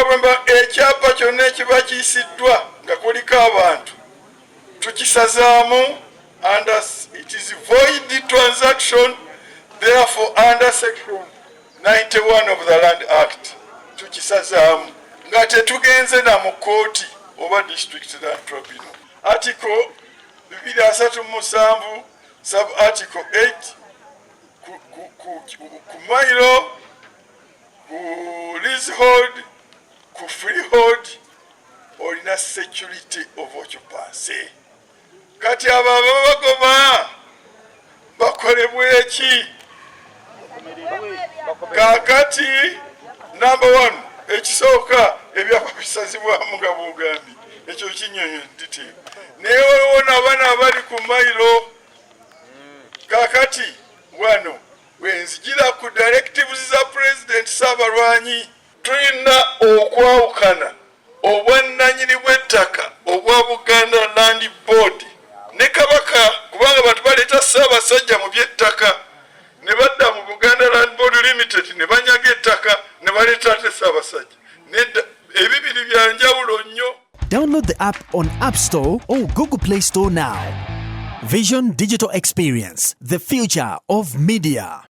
nga bwe ekyapa kyonna ekiba kiyisiddwa nga kuliko abantu tukisazaamu under it is void transaction, therefore under section 91 of the Land Act tukisazaamu nga tetugenze na mu kooti oba district land tribunal. Article 237 sub article 8 ku mailo ku leasehold ku freehold olina security of occupancy. Kati abo ababagoba bakolebwa eki? Kakati number 1 ekisooka ebyapa bisazibwamu nga bugambye ekyo kinyonyo detail naye waliwo n'abaana abali ku mailo. Kakati wano bwenzijira ku directives za president Saabalwanyi tulina okwawukana obwannannyini bw'ettaka obwa Buganda Land Board ne Kabaka, kubanga bantu baleeta Ssaabasajja mu by'ettaka ne badda mu Buganda Land Board Limited ne banyaga ettaka ne baleeta ate Ssaabasajja. Nedda ebibiri bya njawulo nnyo. Download the app on App Store or Google Play Store now. Vision Digital Experience, the future of media.